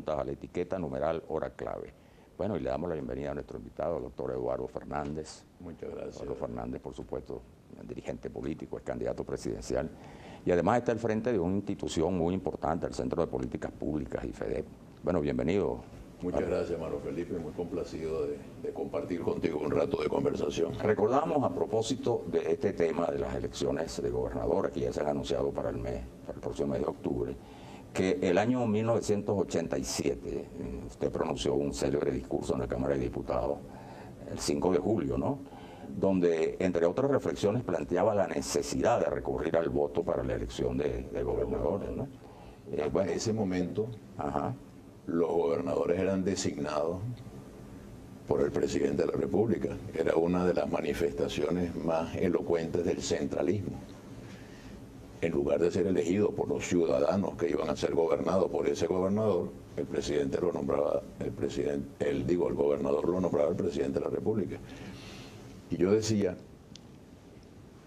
preguntas a la etiqueta numeral hora clave. Bueno, y le damos la bienvenida a nuestro invitado, el doctor Eduardo Fernández. Muchas gracias. Eduardo Fernández, por supuesto, dirigente político, es candidato presidencial. Y además está al frente de una institución muy importante, el Centro de Políticas Públicas, IFEDEP. Bueno, bienvenido. Muchas gracias, Manuel Felipe, muy complacido de compartir contigo un rato de conversación. Recordamos a propósito de este tema de las elecciones de gobernadores que ya se han anunciado para el próximo mes de octubre, que el año 1987 usted pronunció un célebre discurso en la Cámara de Diputados, el 5 de julio, ¿no?, donde, entre otras reflexiones, planteaba la necesidad de recurrir al voto para la elección de gobernadores, ¿no? En ese momento, los gobernadores eran designados por el presidente de la República. Era una de las manifestaciones más elocuentes del centralismo. En lugar de ser elegido por los ciudadanos que iban a ser gobernados por ese gobernador, el presidente lo nombraba, el gobernador lo nombraba el presidente de la República. Y yo decía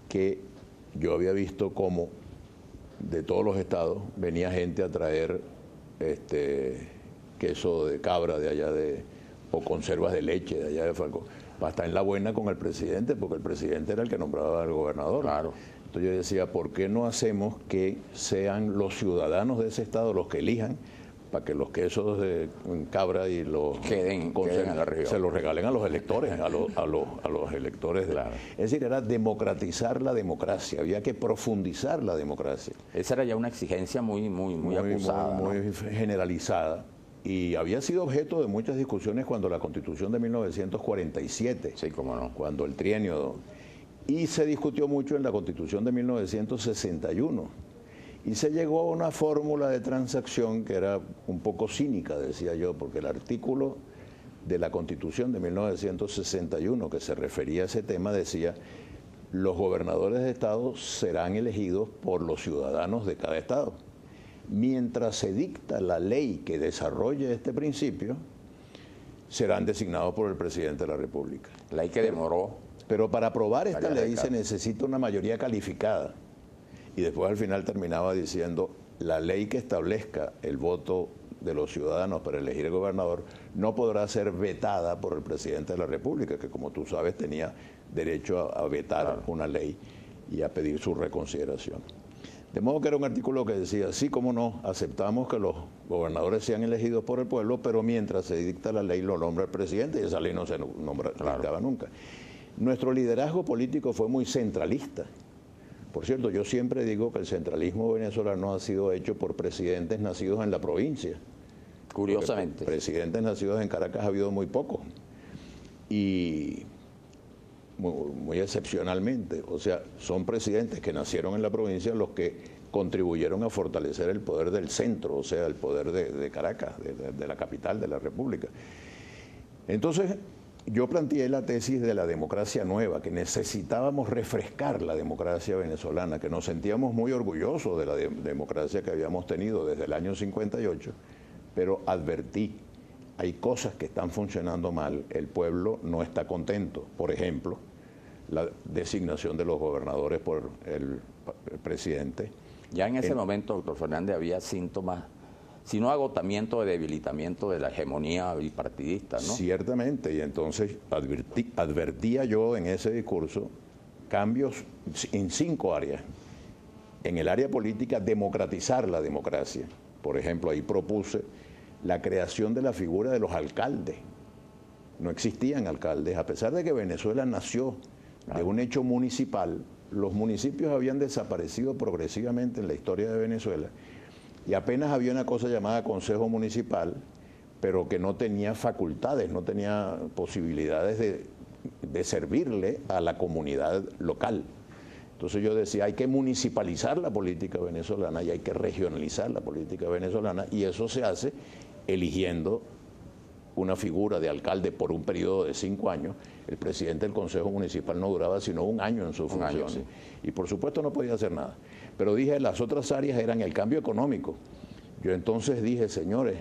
que yo había visto cómo de todos los estados venía gente a traer queso de cabra de allá o conservas de leche de allá de Falcón, para estar en la buena con el presidente, porque el presidente era el que nombraba al gobernador. Claro. Entonces yo decía, ¿por qué no hacemos que sean los ciudadanos de ese estado los que elijan, para que los quesos de cabra y los queden en la región, se los regalen a los electores, a los electores? Claro. Es decir, era democratizar la democracia, había que profundizar la democracia. Esa era ya una exigencia muy acusada, muy generalizada, y había sido objeto de muchas discusiones cuando la Constitución de 1947, sí, cómo no, cuando el trienio, y se discutió mucho en la Constitución de 1961. Y se llegó a una fórmula de transacción que era un poco cínica, decía yo, porque el artículo de la Constitución de 1961 que se refería a ese tema decía: los gobernadores de estado serán elegidos por los ciudadanos de cada estado. Mientras se dicta la ley que desarrolle este principio, serán designados por el presidente de la República. Ley que demoró. Pero para aprobar esta ley se necesita una mayoría calificada. Y después al final terminaba diciendo: la ley que establezca el voto de los ciudadanos para elegir el gobernador no podrá ser vetada por el presidente de la República, que, como tú sabes, tenía derecho a vetar una ley y a pedir su reconsideración. De modo que era un artículo que decía: sí, cómo no, aceptamos que los gobernadores sean elegidos por el pueblo, pero mientras se dicta la ley lo nombra el presidente, y esa ley no se dictaba nunca. Nuestro liderazgo político fue muy centralista. Por cierto, yo siempre digo que el centralismo venezolano ha sido hecho por presidentes nacidos en la provincia. Curiosamente. Porque presidentes nacidos en Caracas ha habido muy pocos. Y muy excepcionalmente. O sea, son presidentes que nacieron en la provincia los que contribuyeron a fortalecer el poder del centro, o sea, el poder de Caracas, de la capital de la República. Entonces, yo planteé la tesis de la democracia nueva, que necesitábamos refrescar la democracia venezolana, que nos sentíamos muy orgullosos de la democracia que habíamos tenido desde el año 58, pero advertí: hay cosas que están funcionando mal, el pueblo no está contento. Por ejemplo, la designación de los gobernadores por el presidente. Ya en ese momento, doctor Fernández, había síntomas, si no agotamiento, de debilitamiento de la hegemonía bipartidista, ¿no? Ciertamente, y entonces advertía yo en ese discurso cambios en 5 áreas. En el área política, democratizar la democracia. Por ejemplo, ahí propuse la creación de la figura de los alcaldes. No existían alcaldes, a pesar de que Venezuela nació de un hecho municipal. Los municipios habían desaparecido progresivamente en la historia de Venezuela, y apenas había una cosa llamada Consejo Municipal, pero que no tenía facultades, no tenía posibilidades de servirle a la comunidad local. Entonces yo decía: hay que municipalizar la política venezolana y hay que regionalizar la política venezolana, y eso se hace eligiendo una figura de alcalde por un periodo de 5 años. El presidente del Consejo Municipal no duraba sino 1 año en su función, sí. Y por supuesto no podía hacer nada. Pero dije, las otras áreas eran el cambio económico. Yo entonces dije: señores,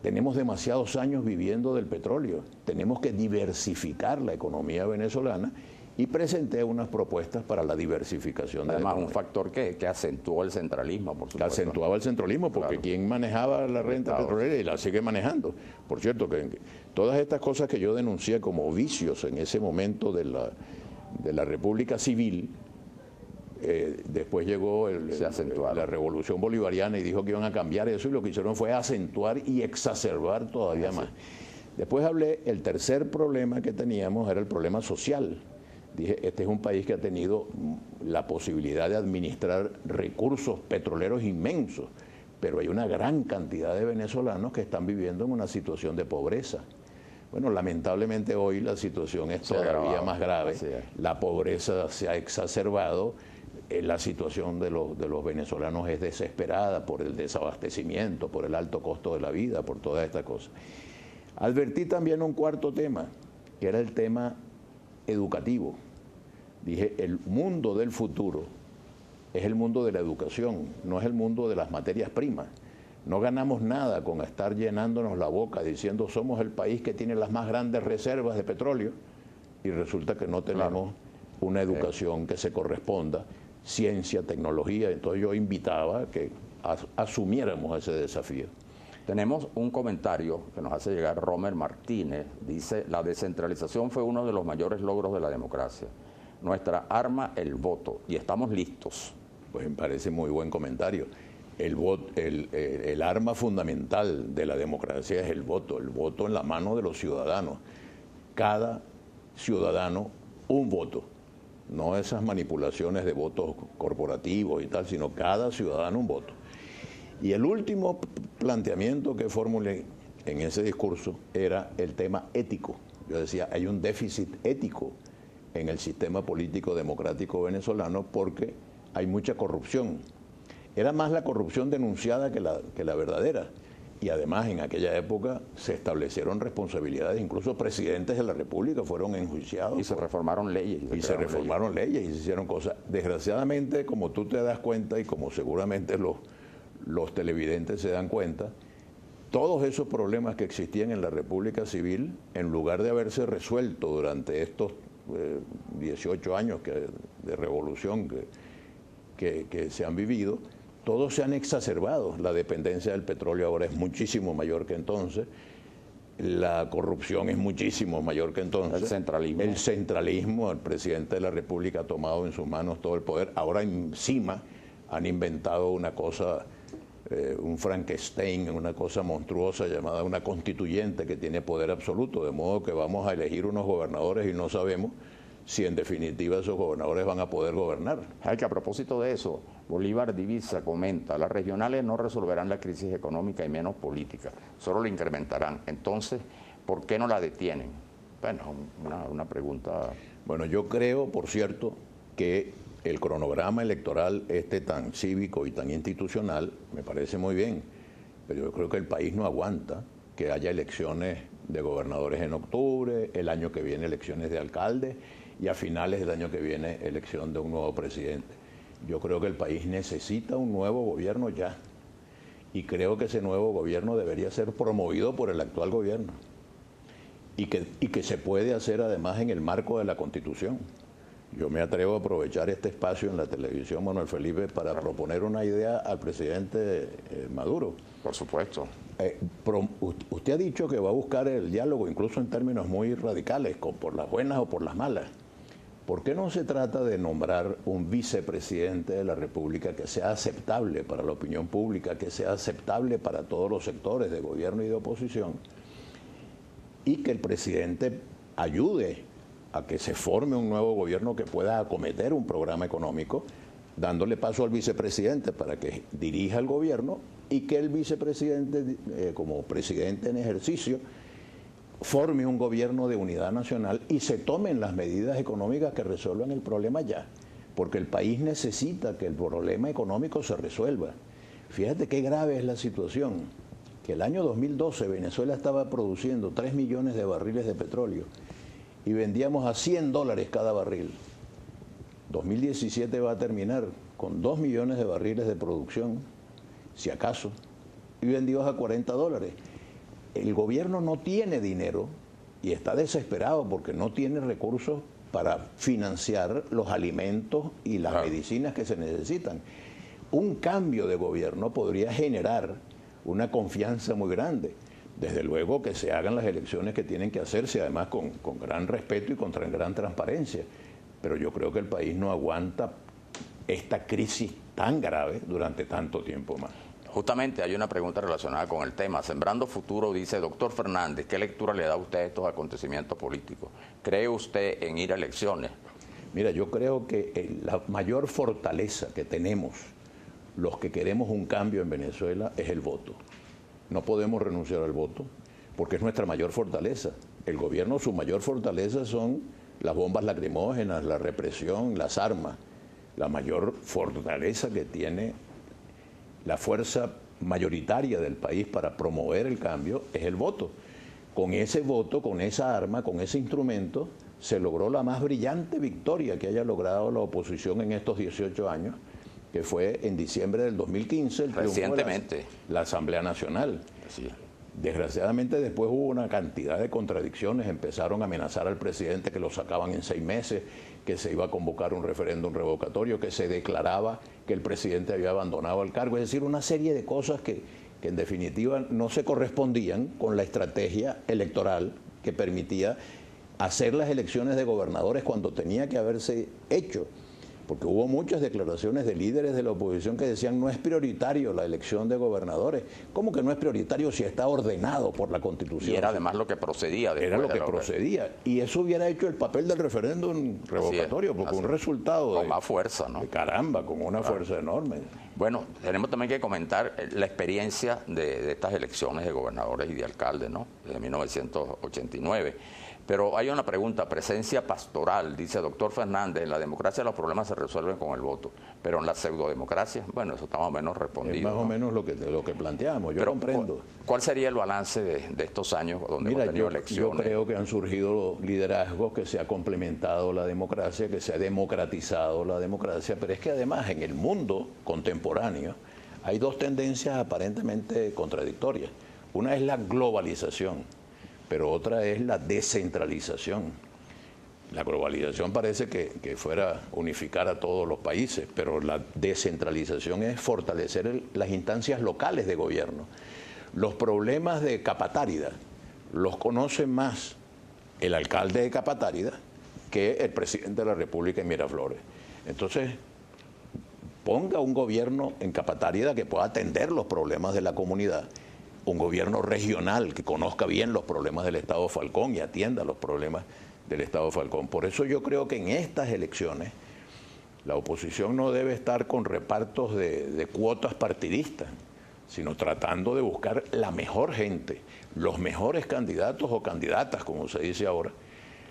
tenemos demasiados años viviendo del petróleo, tenemos que diversificar la economía venezolana y presenté unas propuestas para la diversificación de la Además, un economía. factor que acentuó el centralismo, por Que supuesto. acentuaba el centralismo, porque Claro. quien manejaba la renta Estado. petrolera y la sigue manejando. Por cierto, que todas estas cosas que yo denuncié como vicios en ese momento de la República Civil, después llegó Se acentuaron. la Revolución Bolivariana y dijo que iban a cambiar eso, y lo que hicieron fue acentuar y exacerbar todavía más. Después hablé, el tercer problema que teníamos era el problema social. Dije, este es un país que ha tenido la posibilidad de administrar recursos petroleros inmensos, pero hay una gran cantidad de venezolanos que están viviendo en una situación de pobreza. Bueno, lamentablemente hoy la situación es Se ha todavía agravado. más grave. Así es. La pobreza se ha exacerbado. La situación de los venezolanos es desesperada por el desabastecimiento, por el alto costo de la vida, por todas estas cosas. Advertí también un cuarto tema, que era el tema educativo. Dije, el mundo del futuro es el mundo de la educación, no es el mundo de las materias primas. No ganamos nada con estar llenándonos la boca diciendo somos el país que tiene las más grandes reservas de petróleo, y resulta que no tenemos una educación que se corresponda, ciencia, tecnología. Entonces yo invitaba a que asumiéramos ese desafío. Tenemos un comentario que nos hace llegar Romer Martínez. Dice, la descentralización fue uno de los mayores logros de la democracia. Nuestra arma, el voto, y estamos listos. Pues me parece muy buen comentario. El arma fundamental de la democracia es el voto en la mano de los ciudadanos. Cada ciudadano un voto, no esas manipulaciones de votos corporativos y tal, sino cada ciudadano un voto. Y el último planteamiento que formulé en ese discurso era el tema ético. Yo decía, hay un déficit ético en el sistema político democrático venezolano porque hay mucha corrupción. Era más la corrupción denunciada que la verdadera. Y además en aquella época se establecieron responsabilidades, incluso presidentes de la República fueron enjuiciados. Y se reformaron leyes. Y se reformaron leyes y se hicieron cosas. Desgraciadamente, como tú te das cuenta y como seguramente los televidentes se dan cuenta, todos esos problemas que existían en la República Civil, en lugar de haberse resuelto durante estos 18 años de revolución que se han vivido, todos se han exacerbado. La dependencia del petróleo ahora es muchísimo mayor que entonces. La corrupción es muchísimo mayor que entonces. El centralismo. El centralismo, el presidente de la República ha tomado en sus manos todo el poder. Ahora encima han inventado una cosa, un Frankenstein, una cosa monstruosa llamada una constituyente que tiene poder absoluto, de modo que vamos a elegir unos gobernadores y no sabemos si en definitiva esos gobernadores van a poder gobernar. Ay, que a propósito de eso, Bolívar Divisa comenta, las regionales no resolverán la crisis económica y menos política, solo la incrementarán. Entonces, ¿por qué no la detienen? Bueno, una pregunta. Bueno, yo creo, por cierto, que el cronograma electoral tan cívico y tan institucional me parece muy bien, pero yo creo que el país no aguanta que haya elecciones de gobernadores en octubre, el año que viene elecciones de alcaldes y a finales del año que viene elección de un nuevo presidente. Yo creo que el país necesita un nuevo gobierno ya, y creo que ese nuevo gobierno debería ser promovido por el actual gobierno y que se puede hacer además en el marco de la Constitución. Yo me atrevo a aprovechar este espacio en la televisión, Manuel Felipe, para proponer una idea al presidente Maduro. Por supuesto. Usted ha dicho que va a buscar el diálogo, incluso en términos muy radicales, por las buenas o por las malas. ¿Por qué no se trata de nombrar un vicepresidente de la República que sea aceptable para la opinión pública, que sea aceptable para todos los sectores de gobierno y de oposición, y que el presidente ayude a que se forme un nuevo gobierno que pueda acometer un programa económico, dándole paso al vicepresidente para que dirija el gobierno y que el vicepresidente, como presidente en ejercicio, forme un gobierno de unidad nacional y se tomen las medidas económicas que resuelvan el problema ya, porque el país necesita que el problema económico se resuelva. Fíjate qué grave es la situación, que el año 2012 Venezuela estaba produciendo 3 millones de barriles de petróleo y vendíamos a $100 cada barril. 2017 va a terminar con 2 millones de barriles de producción, si acaso, y vendidos a $40. El gobierno no tiene dinero y está desesperado porque no tiene recursos para financiar los alimentos y las medicinas que se necesitan. Un cambio de gobierno podría generar una confianza muy grande. Desde luego que se hagan las elecciones que tienen que hacerse, además con gran respeto y con gran transparencia. Pero yo creo que el país no aguanta esta crisis tan grave durante tanto tiempo más. Justamente hay una pregunta relacionada con el tema. Sembrando Futuro dice, doctor Fernández, ¿qué lectura le da usted a estos acontecimientos políticos? ¿Cree usted en ir a elecciones? Mira, yo creo que la mayor fortaleza que tenemos los que queremos un cambio en Venezuela es el voto. No podemos renunciar al voto porque es nuestra mayor fortaleza. El gobierno, su mayor fortaleza son las bombas lacrimógenas, la represión, las armas. La mayor fortaleza que tiene la fuerza mayoritaria del país para promover el cambio es el voto. Con ese voto, con esa arma, con ese instrumento, se logró la más brillante victoria que haya logrado la oposición en estos 18 años, que fue en diciembre del 2015, el triunfo de la Asamblea Nacional. Sí. Desgraciadamente después hubo una cantidad de contradicciones, empezaron a amenazar al presidente que lo sacaban en 6 meses, que se iba a convocar un referéndum revocatorio, que se declaraba que el presidente había abandonado el cargo, es decir, una serie de cosas que en definitiva no se correspondían con la estrategia electoral que permitía hacer las elecciones de gobernadores cuando tenía que haberse hecho. Porque hubo muchas declaraciones de líderes de la oposición que decían no es prioritario la elección de gobernadores. ¿Cómo que no es prioritario si está ordenado por la Constitución? Y era además lo que procedía. Era lo que procedía. Y eso hubiera hecho el papel del referéndum revocatorio, porque un resultado con más fuerza, ¿no? De caramba, con una fuerza enorme. Bueno, tenemos también que comentar la experiencia de estas elecciones de gobernadores y de alcaldes, ¿no? De 1989. Pero hay una pregunta, presencia pastoral, dice doctor Fernández, en la democracia los problemas se resuelven con el voto, pero en la pseudodemocracia, bueno, eso está más o menos respondido. Es más o menos lo que planteamos, yo comprendo. ¿Cuál sería el balance de estos años donde hemos tenido elecciones? Yo creo que han surgido liderazgos, que se ha complementado la democracia, que se ha democratizado la democracia, pero es que además en el mundo contemporáneo hay dos tendencias aparentemente contradictorias. Una es la globalización, pero otra es la descentralización. La globalización parece que fuera unificar a todos los países, pero la descentralización es fortalecer las instancias locales de gobierno. Los problemas de Capatárida los conoce más el alcalde de Capatárida que el presidente de la República en Miraflores. Entonces, ponga un gobierno en Capatárida que pueda atender los problemas de la comunidad, un gobierno regional que conozca bien los problemas del Estado Falcón y atienda los problemas del Estado Falcón. Por eso yo creo que en estas elecciones la oposición no debe estar con repartos de cuotas partidistas, sino tratando de buscar la mejor gente, los mejores candidatos o candidatas, como se dice ahora,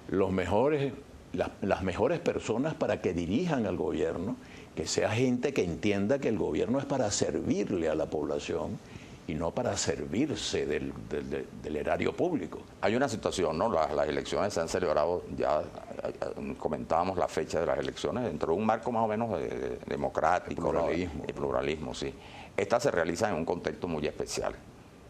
las mejores personas para que dirijan al gobierno, que sea gente que entienda que el gobierno es para servirle a la población y no para servirse del erario público. Hay una situación, ¿no? Las elecciones se han celebrado, ya comentábamos la fecha de las elecciones, dentro de un marco más o menos democrático. Pluralismo. Y pluralismo, sí. Estas se realizan en un contexto muy especial,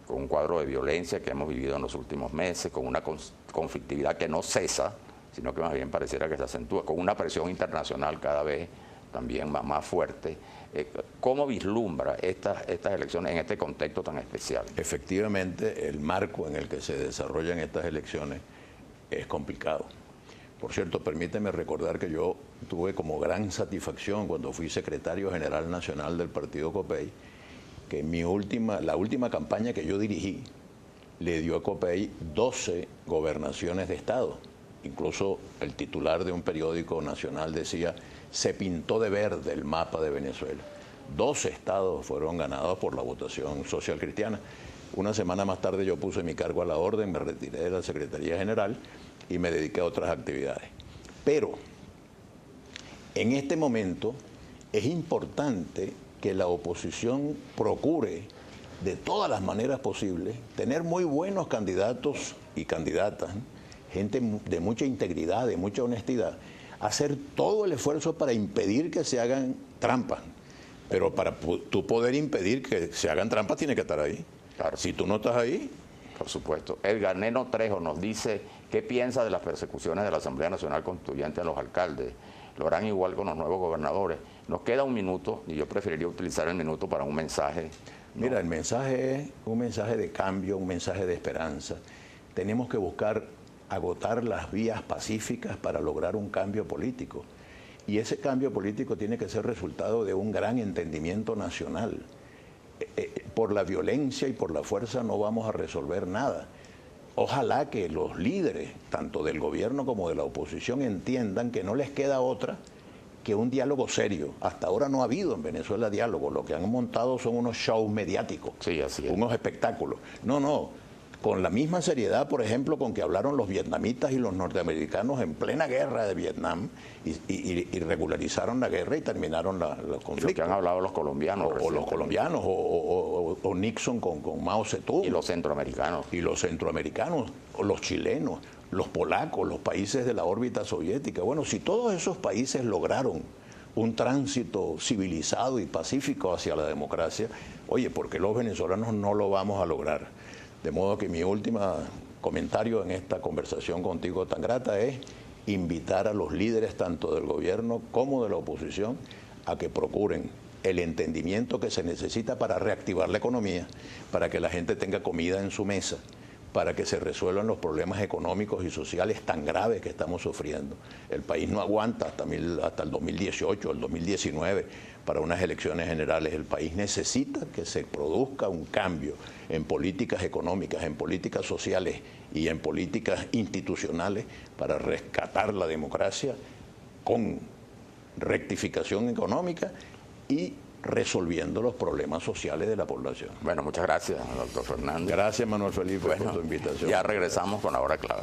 con un cuadro de violencia que hemos vivido en los últimos meses, con una conflictividad que no cesa, sino que más bien pareciera que se acentúa, con una presión internacional cada vez también más fuerte. ¿Cómo vislumbra estas elecciones en este contexto tan especial? Efectivamente, el marco en el que se desarrollan estas elecciones es complicado. Por cierto, permíteme recordar que yo tuve como gran satisfacción cuando fui secretario general nacional del Partido Copey, que la última campaña que yo dirigí le dio a Copey 12 gobernaciones de Estado. Incluso el titular de un periódico nacional decía, se pintó de verde el mapa de Venezuela. 12 estados fueron ganados por la votación social cristiana. Una semana más tarde yo puse mi cargo a la orden, me retiré de la Secretaría General y me dediqué a otras actividades. Pero en este momento es importante que la oposición procure de todas las maneras posibles tener muy buenos candidatos y candidatas, gente de mucha integridad, de mucha honestidad, hacer todo el esfuerzo para impedir que se hagan trampas. Pero para tú poder impedir que se hagan trampas, tienes que estar ahí. Claro. Si tú no estás ahí, Por supuesto. Edgar Neno Trejo nos dice qué piensa de las persecuciones de la Asamblea Nacional Constituyente a los alcaldes. Lo harán igual con los nuevos gobernadores. Nos queda un minuto y yo preferiría utilizar el minuto para un mensaje. Mira, el mensaje es un mensaje de cambio, un mensaje de esperanza. Tenemos que buscar agotar las vías pacíficas para lograr un cambio político. Y ese cambio político tiene que ser resultado de un gran entendimiento nacional. Por la violencia y por la fuerza no vamos a resolver nada. Ojalá que los líderes, tanto del gobierno como de la oposición, entiendan que no les queda otra que un diálogo serio. Hasta ahora no ha habido en Venezuela diálogo. Lo que han montado son unos shows mediáticos, sí, así es. Unos espectáculos. No. Con la misma seriedad, por ejemplo, con que hablaron los vietnamitas y los norteamericanos en plena guerra de Vietnam y regularizaron la guerra y terminaron los conflictos. Y lo que han hablado los colombianos. O los colombianos, o Nixon con Mao Zedong. Y los centroamericanos. Y los centroamericanos, o los chilenos, los polacos, los países de la órbita soviética. Bueno, si todos esos países lograron un tránsito civilizado y pacífico hacia la democracia, oye, ¿por qué los venezolanos no lo vamos a lograr? De modo que mi último comentario en esta conversación contigo tan grata es invitar a los líderes tanto del gobierno como de la oposición a que procuren el entendimiento que se necesita para reactivar la economía, para que la gente tenga comida en su mesa, para que se resuelvan los problemas económicos y sociales tan graves que estamos sufriendo. El país no aguanta hasta el 2018, el 2019, para unas elecciones generales. El país necesita que se produzca un cambio en políticas económicas, en políticas sociales y en políticas institucionales para rescatar la democracia con rectificación económica y resolviendo los problemas sociales de la población. Bueno, muchas gracias, doctor Fernández. Gracias, Manuel Felipe, por tu invitación. Ya regresamos con la hora clave.